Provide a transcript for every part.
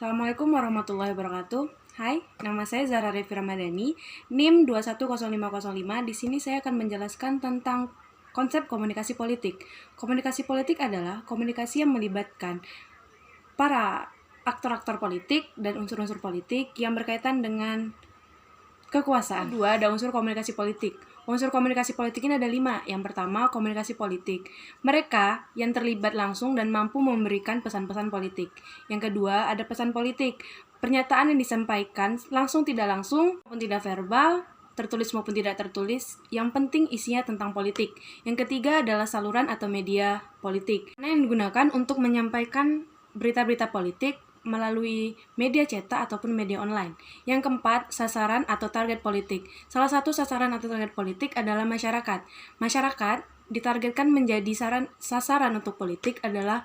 Assalamualaikum warahmatullahi wabarakatuh. Hai, nama saya Zara Revi Ramadhani, NIM 210505. Di sini saya akan menjelaskan tentang konsep komunikasi politik. Komunikasi politik adalah komunikasi yang melibatkan para aktor-aktor politik dan unsur-unsur politik yang berkaitan dengan kekuasaan. Kedua, ada unsur komunikasi politik. Unsur komunikasi politik ini ada 5. Yang pertama, komunikasi politik. Mereka yang terlibat langsung dan mampu memberikan pesan-pesan politik. Yang kedua, ada pesan politik. Pernyataan yang disampaikan langsung tidak langsung, maupun tidak verbal, tertulis maupun tidak tertulis, yang penting isinya tentang politik. Yang ketiga adalah saluran atau media politik. Yang digunakan untuk menyampaikan berita-berita politik melalui media cetak ataupun media online. Yang keempat, sasaran atau target politik. Salah satu sasaran atau target politik adalah masyarakat. Masyarakat ditargetkan menjadi sasaran untuk politik adalah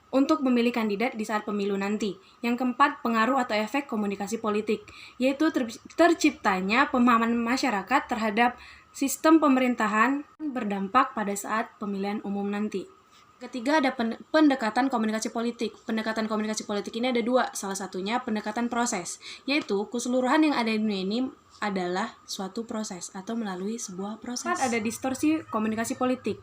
untuk memilih kandidat di saat pemilu nanti. Yang keempat, pengaruh atau efek komunikasi politik, yaitu terciptanya pemahaman masyarakat terhadap sistem pemerintahan berdampak pada saat pemilihan umum nanti. Ketiga, ada pendekatan komunikasi politik. Pendekatan komunikasi politik ini ada 2. Salah satunya pendekatan proses, yaitu keseluruhan yang ada di dunia ini adalah suatu proses atau melalui sebuah proses. Ada distorsi komunikasi politik.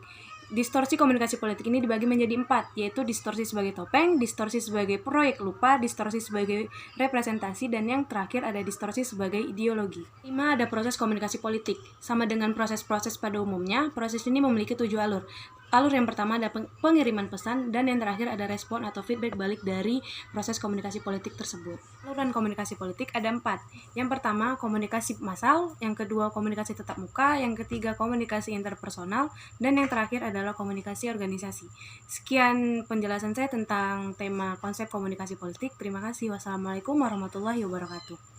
Distorsi komunikasi politik ini dibagi menjadi 4, yaitu distorsi sebagai topeng, distorsi sebagai proyek lupa, distorsi sebagai representasi, dan yang terakhir ada distorsi sebagai ideologi. 5, ada proses komunikasi politik. Sama dengan proses-proses pada umumnya, proses ini memiliki 7 alur. Alur yang pertama ada pengiriman pesan, dan yang terakhir ada respon atau feedback balik dari proses komunikasi politik tersebut. Saluran komunikasi politik ada 4. Yang pertama, komunikasi massal, yang kedua, komunikasi tatap muka, yang ketiga, komunikasi interpersonal, dan yang terakhir adalah komunikasi organisasi. Sekian penjelasan saya tentang tema konsep komunikasi politik. Terima kasih. Wassalamualaikum warahmatullahi wabarakatuh.